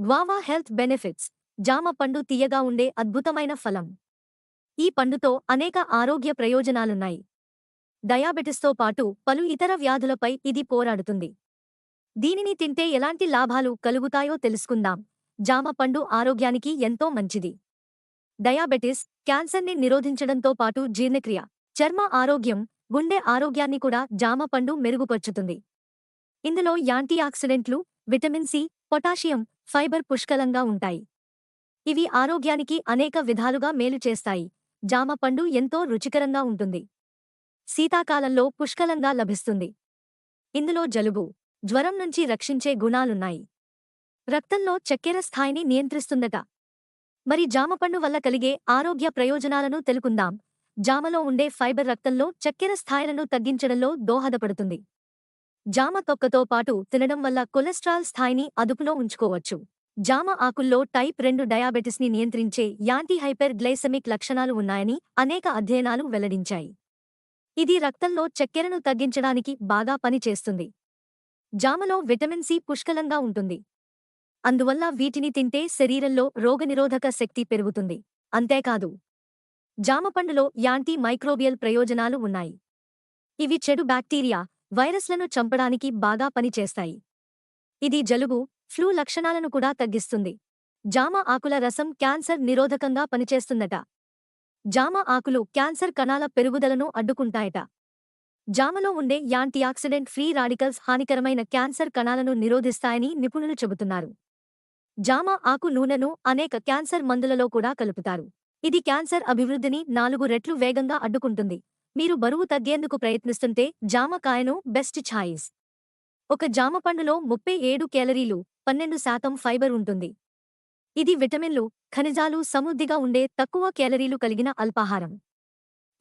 Guava health benefits. జామ పండు తియ్యగా ఉండే అద్భుతమైన ఫలం. ఈ పండుతో అనేక ఆరోగ్య ప్రయోజనాలున్నాయి. డయాబెటిస్తో పాటు పలు ఇతర వ్యాధులపై ఇది పోరాడుతుంది. దీనిని తింటే ఎలాంటి లాభాలు కలుగుతాయో తెలుసుకుందాం. జామ పండు ఆరోగ్యానికి ఎంతో మంచిది. డయాబెటిస్, క్యాన్సర్ని నిరోధించడంతో పాటు జీర్ణక్రియ, చర్మ ఆరోగ్యం, గుండె ఆరోగ్యాన్ని కూడా జామ పండు మెరుగుపరుచుతుంది. ఇందులో యాంటీఆక్సిడెంట్లు, విటమిన్ సి, పొటాషియం, ఫైబర్ పుష్కలంగా ఉంటాయి. ఇవి ఆరోగ్యానికి అనేక విధాలుగా మేలు చేస్తాయి. జామ పండు ఎంతో రుచికరంగా ఉంటుంది. శీతాకాలంలో పుష్కలంగా లభిస్తుంది. ఇందులో జలుబు, జ్వరం నుంచి రక్షించే గుణాలున్నాయి. రక్తంలో చక్కెర స్థాయిని నియంత్రిస్తుందట. మరి జామపండు వల్ల కలిగే ఆరోగ్య ప్రయోజనాలను తెలుకుందాం. జామలో ఉండే ఫైబర్ రక్తంలో చక్కెర స్థాయిలను తగ్గించడంలో దోహదపడుతుంది. జామ తొక్కతో పాటు తినడం వల్ల కొలెస్ట్రాల్ స్థాయిని అదుపులో ఉంచుకోవచ్చు. జామ ఆకుల్లో టైప్ 2 డయాబెటిస్ని నియంత్రించే యాంటీహైపర్ గ్లైసెమిక్ లక్షణాలు ఉన్నాయని అనేక అధ్యయనాలు వెల్లడించాయి. ఇది రక్తంలో చక్కెరను తగ్గించడానికి బాగా పనిచేస్తుంది. జామలో విటమిన్ సి పుష్కలంగా ఉంటుంది. అందువల్ల వీటిని తింటే శరీరంలో రోగనిరోధక శక్తి పెరుగుతుంది. అంతేకాదు, జామపండులో యాంటీ మైక్రోబియల్ ప్రయోజనాలు ఉన్నాయి. ఇవి చెడు బ్యాక్టీరియా, వైరస్లను చంపడానికి బాగా పనిచేస్తాయి. ఇది జలుబు, ఫ్లూ లక్షణాలను కూడా తగ్గిస్తుంది. జామ ఆకుల రసం క్యాన్సర్ నిరోధకంగా పనిచేస్తుందట. జామ ఆకులు క్యాన్సర్ కణాల పెరుగుదలను అడ్డుకుంటాయట. జామలో ఉండే యాంటీఆక్సిడెంట్ ఫ్రీ రాడికల్స్ హానికరమైన క్యాన్సర్ కణాలను నిరోధిస్తాయని నిపుణులు చెబుతున్నారు. జామ ఆకు నూనెను అనేక క్యాన్సర్ మందులలో కూడా కలుపుతారు. ఇది క్యాన్సర్ అభివృద్ధిని 4 రెట్లు వేగంగా అడ్డుకుంటుంది. మీరు బరువు తగ్గేందుకు ప్రయత్నిస్తుంటే జామకాయను బెస్ట్ ఛాయిస్. ఒక జామ పండులో 37 కేలరీలు, 12% ఫైబర్ ఉంటుంది. ఇది విటమిన్లు, ఖనిజాలు సమృద్ధిగా ఉండే తక్కువ కేలరీలు కలిగిన అల్పాహారం.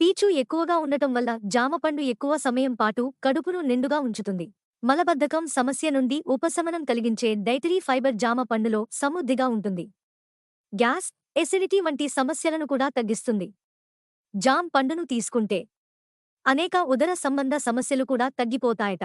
పీచు ఎక్కువగా ఉండటం వల్ల జామపండు ఎక్కువ సమయం పాటు కడుపును నిండుగా ఉంచుతుంది. మలబద్ధకం సమస్య నుండి ఉపశమనం కలిగించే డైటరీ ఫైబర్ జామ పండులో సమృద్ధిగా ఉంటుంది. గ్యాస్, ఎసిడిటీ వంటి సమస్యలను కూడా తగ్గిస్తుంది. జామ్ పండును తీసుకుంటే అనేక ఉదర సంబంధ సమస్యలు కూడా తగ్గిపోతాయట.